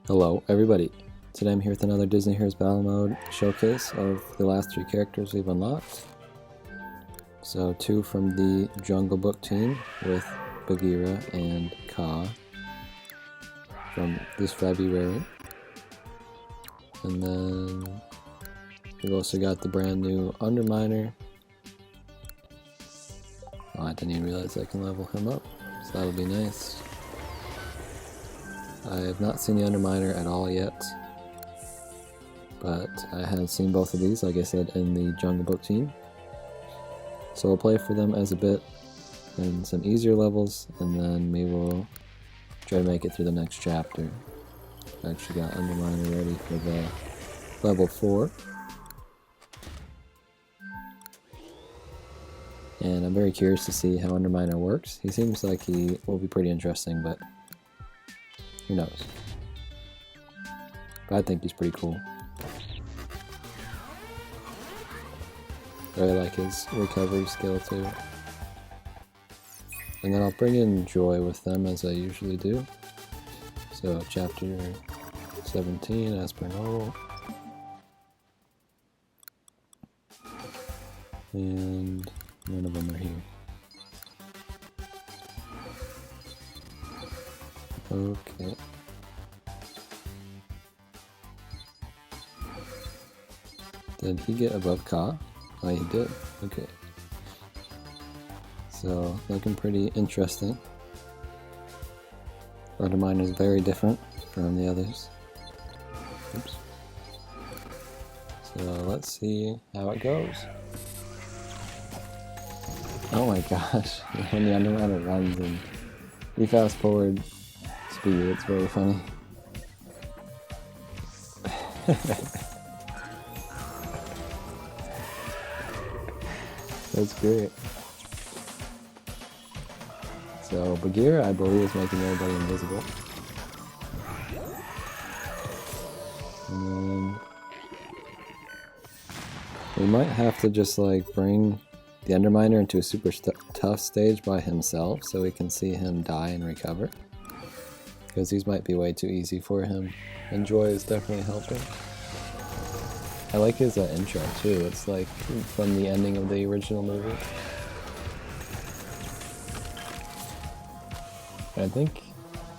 Hello everybody, today I'm here with another Disney Heroes Battle Mode showcase of the last 3 characters we've unlocked. So 2 from the Jungle Book team with Bagheera and Kaa from this February. And then we've also got the brand new Underminer. Oh, I didn't even realize I can level him up, so that'll be nice. I have not seen the Underminer at all yet, but I have seen both of these, like I said, in the Jungle Book team. So we'll play for them as a bit in some easier levels, and then we will try to make it through the next chapter. I actually got Underminer ready for the level 4. And I'm very curious to see how Underminer works. He seems like he will be pretty interesting, but who knows? But I think he's pretty cool. I really like his recovery skill too. And then I'll bring in Joy with them as I usually do. So chapter 17 as per normal. And none of them are here. Okay. Did he get above Kaa? Oh, he did. Okay. So, looking pretty interesting. Underminer is very different from the others. Oops. So, let's see how it goes. Oh my gosh, when the Underminer runs and we fast forward speed, it's very funny. That's great. So Bagheera, I believe, is making everybody invisible. And then we might have to just like bring the Underminer into a super tough stage by himself so we can see him die and recover. Because these might be way too easy for him. And Joy is definitely helping. I like his intro too, it's like from the ending of the original movie. I think,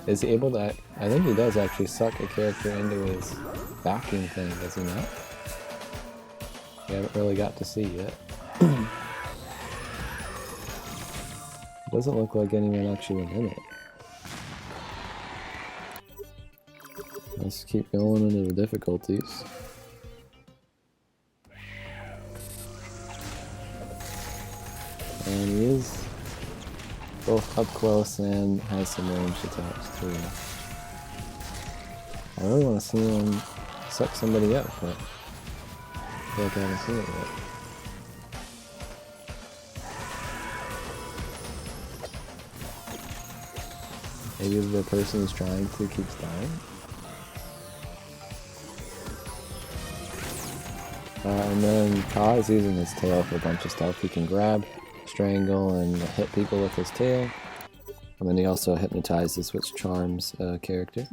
is he able to, I think he does actually suck a character into his vacuum thing, does he not? We haven't really got to see yet. It doesn't look like anyone actually went in it. Let's keep going into the difficulties. And he is both up close and has some ranged attacks too. I really want to see him suck somebody up, but I feel like I haven't seen it yet. Maybe the person he's trying to keeps dying. And then Kaa is using his tail for a bunch of stuff. He can grab, strangle, and hit people with his tail. And then he also hypnotizes, which charms a character.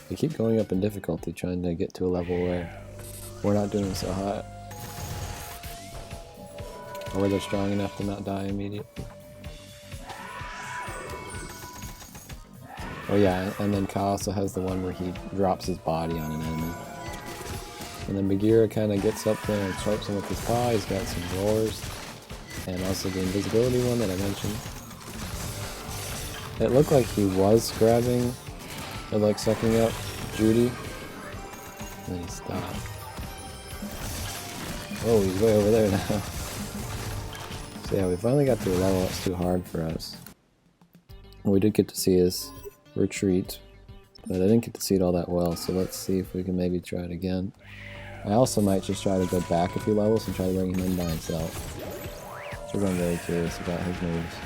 We keep going up in difficulty, trying to get to a level where we're not doing so hot. Or where they're strong enough to not die immediately. Oh yeah, and then Kaa also has the one where he drops his body on an enemy. And then Bagheera kind of gets up there and swipes him with his paw. He's got some roars. And also the invisibility one that I mentioned. It looked like he was grabbing, or like sucking up Judy. And then he stopped. Oh, he's way over there now. So yeah, we finally got to a level that's too hard for us. And we did get to see his retreat, but I didn't get to see it all that well, so let's see if we can maybe try it again. I also might just try to go back a few levels and try to bring him in by himself. So I'm very curious about his moves.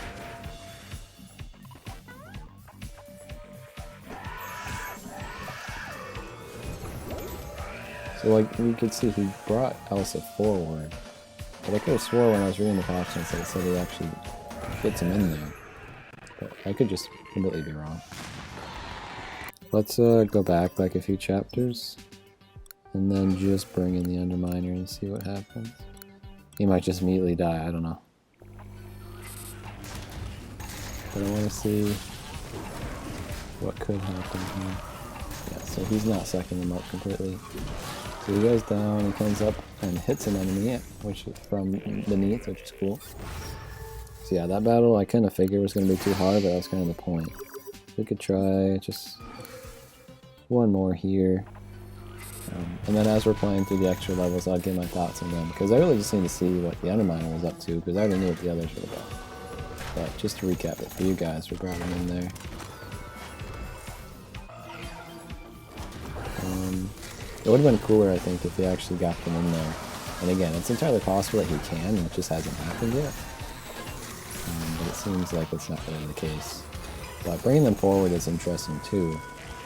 So like you could see he brought Elsa forward. But I could have swore when I was reading the options that it said he actually gets him in there. But I could just completely be wrong. let's go back like a few chapters, and then just bring in the Underminer and see what happens. He might just immediately die, I don't know. But I want to see what could happen here. Yeah, so he's not sucking them up completely. So he goes down and comes up and hits an enemy, which is from beneath, which is cool. So yeah, that battle I kind of figured was going to be too hard, but that was kind of the point. We could try just one more here. And then as we're playing through the extra levels, I'll get my thoughts on them. Because I really just need to see what the Underminer was up to, because I already knew what the others were about. But just to recap it for you guys, we brought him in there. It would have been cooler, I think, if he actually got them in there. And again, it's entirely possible that he can, it just hasn't happened yet. But it seems like it's not really the case. But bringing them forward is interesting too,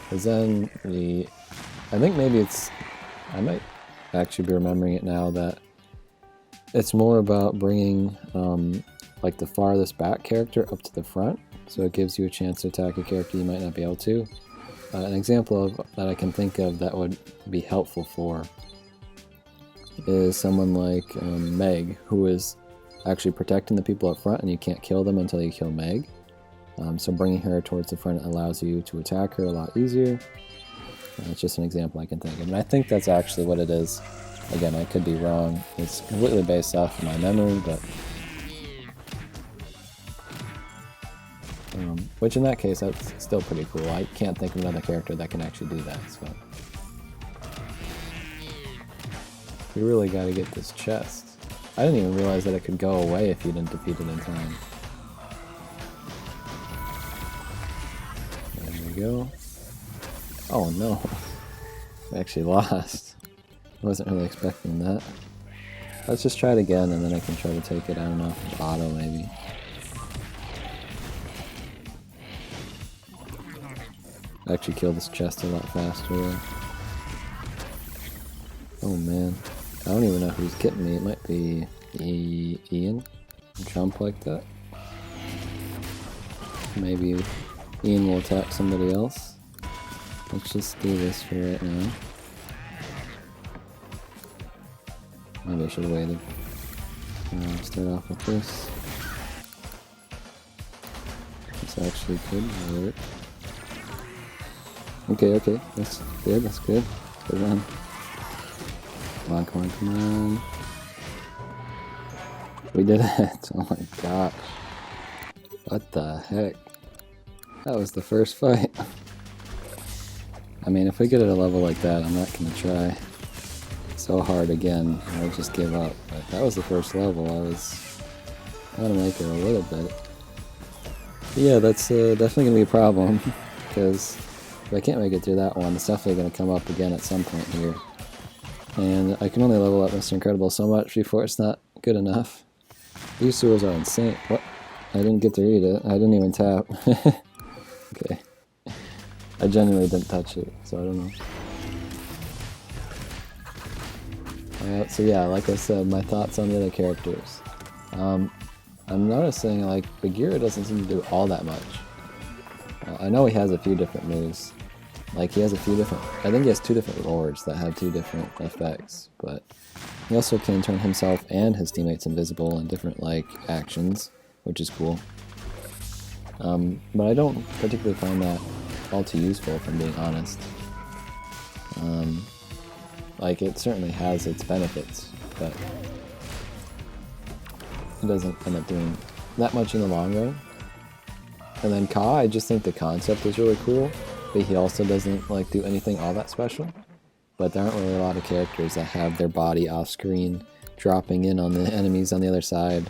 because then I think maybe I might actually be remembering it now, that it's more about bringing like the farthest back character up to the front, so it gives you a chance to attack a character you might not be able to. An example of that I can think of that would be helpful for is someone like Meg, who is actually protecting the people up front, and you can't kill them until you kill Meg. So bringing her towards the front allows you to attack her a lot easier. It's just an example I can think of, and I think that's actually what it is. Again, I could be wrong. It's completely based off of my memory, but which in that case, that's still pretty cool. I can't think of another character that can actually do that, so. We really gotta get this chest. I didn't even realize that it could go away if you didn't defeat it in time. There we go. Oh no. I actually lost. I wasn't really expecting that. Let's just try it again and then I can try to take it, I don't know, auto maybe. I actually killed this chest a lot faster though. Oh man. I don't even know who's getting me. It might be Ian. Jump like that. Maybe Ian will attack somebody else. Let's just do this for right now. Maybe I should have waited. Start off with this. This actually could work. Okay, that's good, that's good. Good run. Come on, come on, come on. We did it! Oh my gosh. What the heck? That was the first fight. I mean, if we get at a level like that, I'm not gonna try so hard again. I'll just give up. But that was the first level. I was gonna make it a little bit. But yeah, that's definitely gonna be a problem. Because if I can't make it through that one, it's definitely gonna come up again at some point here. And I can only level up Mr. Incredible so much before it's not good enough. These sewers are insane. What? I didn't get to read it. I didn't even tap. Okay. I genuinely didn't touch it, so I don't know. So yeah, like I said, my thoughts on the other characters. I'm noticing like Bagheera doesn't seem to do all that much. I know he has a few different moves. Like he has a few different, I think he has 2 different lords that have 2 different effects, but he also can turn himself and his teammates invisible in different like actions, which is cool. But I don't particularly find that all too useful, if I'm being honest. Like it certainly has its benefits, but it doesn't end up doing that much in the long run. And then Ka, I just think the concept is really cool, but he also doesn't like do anything all that special. But there aren't really a lot of characters that have their body off screen, dropping in on the enemies on the other side.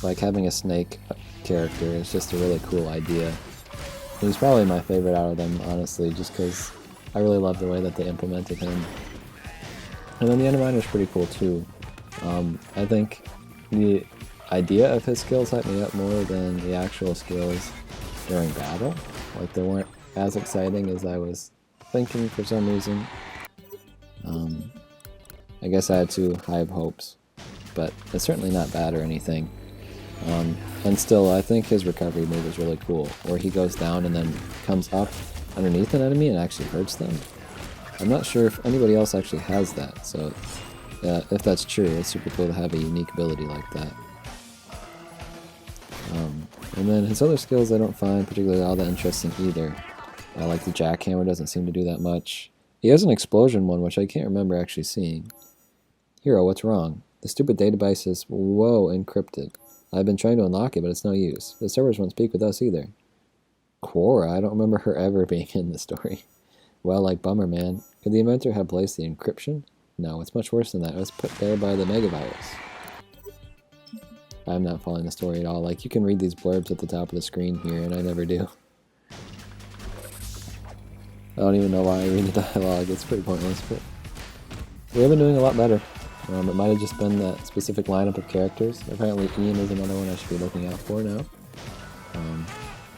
Like having a snake character is just a really cool idea. He's probably my favorite out of them, honestly, just because I really love the way that they implemented him. And then the Underminer is pretty cool too. I think the idea of his skills hyped me up more than the actual skills during battle. Like they weren't as exciting as I was thinking for some reason. I guess I had too high of hopes, but it's certainly not bad or anything. And still, I think his recovery move is really cool, where he goes down and then comes up underneath an enemy and actually hurts them. I'm not sure if anybody else actually has that, so if that's true, it's super cool to have a unique ability like that. And then his other skills I don't find particularly all that interesting either. Like the jackhammer doesn't seem to do that much. He has an explosion one, which I can't remember actually seeing. Hero, what's wrong? The stupid database is, whoa, encrypted. I've been trying to unlock it, but it's no use. The servers won't speak with us either. Quora, I don't remember her ever being in the story. Well, like, bummer, man. Could the inventor have placed the encryption? No, it's much worse than that. It was put there by the megavirus. I'm not following the story at all. Like, you can read these blurbs at the top of the screen here, and I never do. I don't even know why I read the dialogue. It's pretty pointless, but we have been doing a lot better. It might have just been that specific lineup of characters. Apparently Ian is another one I should be looking out for now.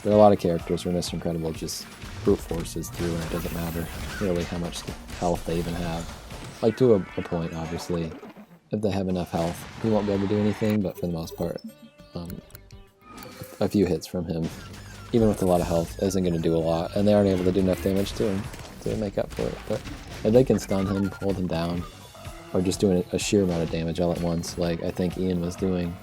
There are a lot of characters who are Mr. Incredible just brute forces through, and it doesn't matter really how much health they even have. Like, to a point, obviously. If they have enough health, he won't be able to do anything, but for the most part, a few hits from him, even with a lot of health, isn't going to do a lot, and they aren't able to do enough damage to him to make up for it. But if they can stun him, hold him down, or just doing a sheer amount of damage all at once, like I think Ian was doing.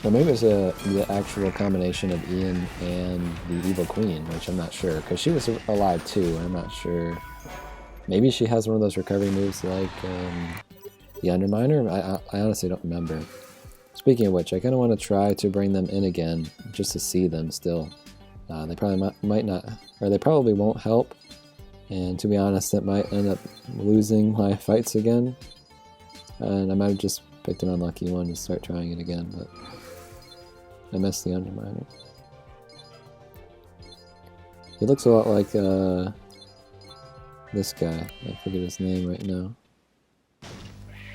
Or maybe it's the actual combination of Ian and the Evil Queen, which I'm not sure, because she was alive too, I'm not sure. Maybe she has one of those recovery moves like the Underminer? I honestly don't remember. Speaking of which, I kind of want to try to bring them in again, just to see them still. They probably might not, or they probably won't help, and to be honest, it might end up losing my fights again, and I might have just picked an unlucky one to start trying it again, but I missed the Underminer. He looks a lot like this guy. I forget his name right now.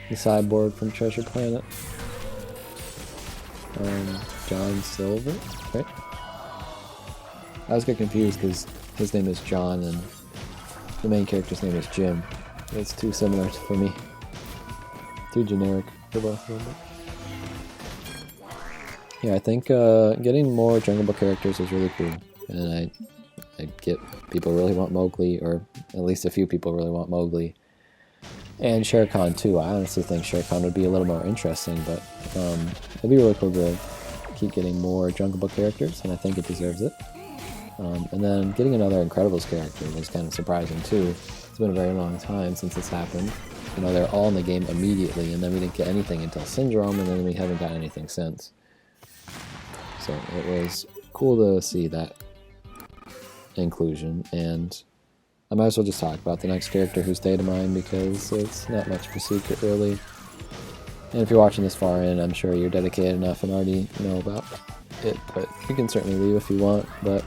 The cyborg from Treasure Planet. John Silver, right? I always get confused because his name is John and the main character's name is Jim. It's too similar for me. Too generic for both of them. Yeah, I think getting more Jungle Book characters is really cool, and I get people really want Mowgli, or at least a few people really want Mowgli, and Shere Khan too. I honestly think Shere Khan would be a little more interesting, but it'd be really cool to keep getting more Jungle Book characters, and I think it deserves it. And then getting another Incredibles character was kind of surprising too. It's been a very long time since this happened. You know, they're all in the game immediately, and then we didn't get anything until Syndrome, and then we haven't got anything since. So it was cool to see that inclusion, and I might as well just talk about the next character who's data mined, because it's not much of a secret really. And if you're watching this far in, I'm sure you're dedicated enough and already know about it, but you can certainly leave if you want. But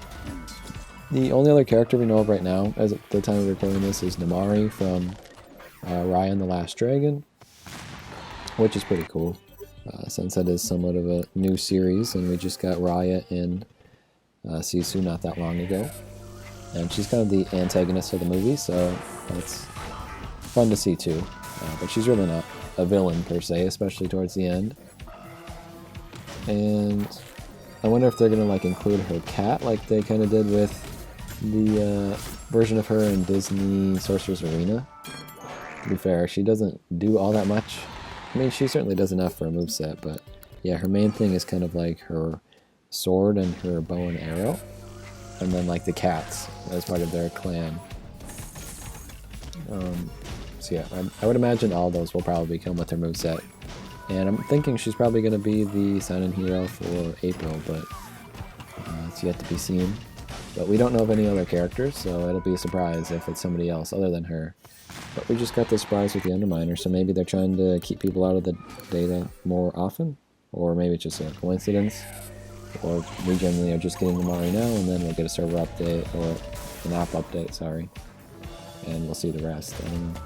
the only other character we know of right now, as at the time of recording this, is Namari from Raya and the Last Dragon, which is pretty cool, since that is somewhat of a new series, and we just got Raya in Sisu not that long ago. And she's kind of the antagonist of the movie, so that's fun to see too. But she's really not a villain per se, especially towards the end. And I wonder if they're gonna like include her cat, like they kind of did with the version of her in Disney Sorcerer's Arena. To be fair, she doesn't do all that much. I mean, she certainly does enough for a moveset, but yeah, her main thing is kind of like her sword and her bow and arrow, and then like the cats as part of their clan. So yeah, I would imagine all those will probably come with her moveset. And I'm thinking she's probably going to be the sign-in hero for April, but it's yet to be seen. But we don't know of any other characters, so it'll be a surprise if it's somebody else other than her. But we just got the surprise with the Underminer, so maybe they're trying to keep people out of the data more often, or maybe it's just a coincidence, or we generally are just getting Namari now, and then we'll get a server update, or an app update, sorry, and we'll see the rest. I don't know.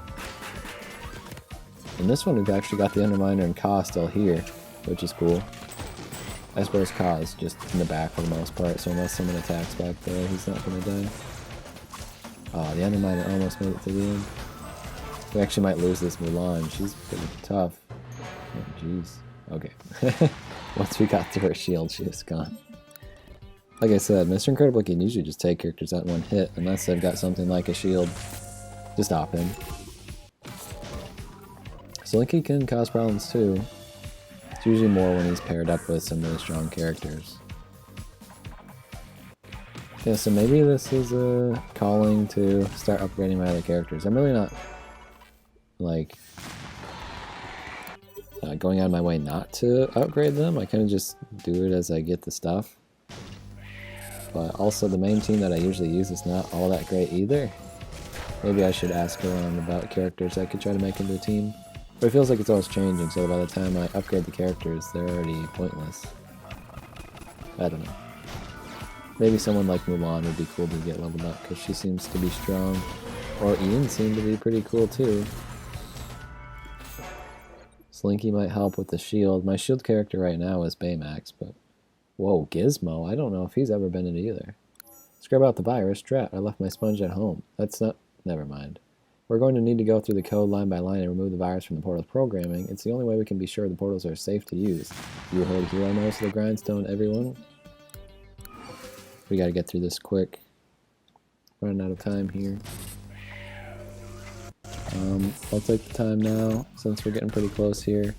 In this one, we've actually got the Underminer and Ka still here, which is cool. I suppose Ka is just in the back for the most part, so unless someone attacks back there, he's not going to die. Oh, the Underminer almost made it to the end. We actually might lose this Mulan. She's pretty tough. Oh, jeez. Okay. Once we got through her shield, she is gone. Like I said, Mr. Incredible can usually just take characters out in one hit, unless they've got something like a shield to stop him. Slinky can cause problems too. It's usually more when he's paired up with some really strong characters. Yeah, so maybe this is a calling to start upgrading my other characters. I'm really not, like, going out of my way not to upgrade them. I kind of just do it as I get the stuff. But also the main team that I usually use is not all that great either. Maybe I should ask around about characters I could try to make into a team. But it feels like it's always changing, so by the time I upgrade the characters, they're already pointless. I don't know. Maybe someone like Mulan would be cool to get leveled up, because she seems to be strong. Or Ian seemed to be pretty cool too. Slinky might help with the shield. My shield character right now is Baymax, but... Whoa, Gizmo? I don't know if he's ever been in it either. Scrub out the virus. Drat, I left my sponge at home. That's not... Never mind. We're going to need to go through the code line by line and remove the virus from the portal's programming. It's the only way we can be sure the portals are safe to use. You heard Hero Knows the Grindstone, everyone? We gotta get through this quick. Running out of time here. I'll take the time now, since we're getting pretty close here.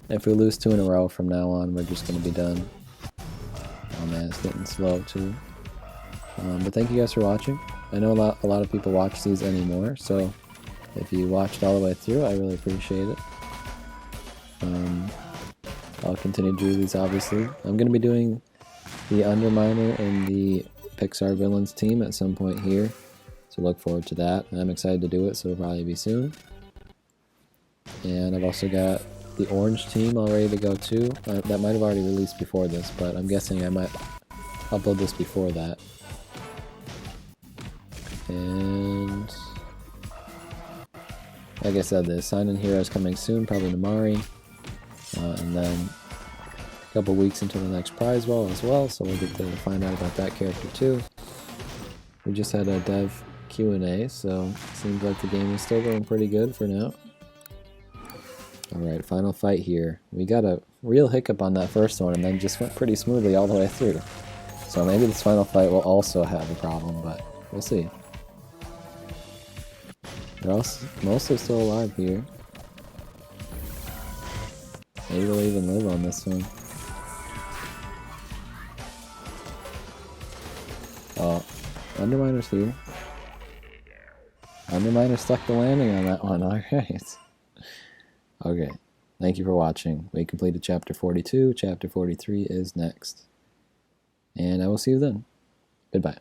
If we lose 2 in a row from now on, we're just gonna be done. Oh man, it's getting slow too. But thank you guys for watching. I know a lot of people watch these anymore, so if you watched all the way through, I really appreciate it. I'll continue to do these, obviously. I'm going to be doing the Underminer and the Pixar Villains team at some point here, so look forward to that. I'm excited to do it, so it'll probably be soon. And I've also got the Orange team all ready to go too. That might have already released before this, but I'm guessing I might upload this before that. And like I said, the sign-in hero is coming soon, probably Namari, and then a couple weeks until the next prize wall as well, so we'll get to find out about that character too. We just had a dev Q&A, so it seems like the game is still going pretty good for now. Alright, final fight here. We got a real hiccup on that first one and then just went pretty smoothly all the way through. So maybe this final fight will also have a problem, but we'll see. They're also mostly still alive here. Maybe they'll even live on this one. Oh, Underminer's here. Underminer stuck the landing on that one, alright. Okay, thank you for watching. We completed Chapter 42, Chapter 43 is next. And I will see you then. Goodbye.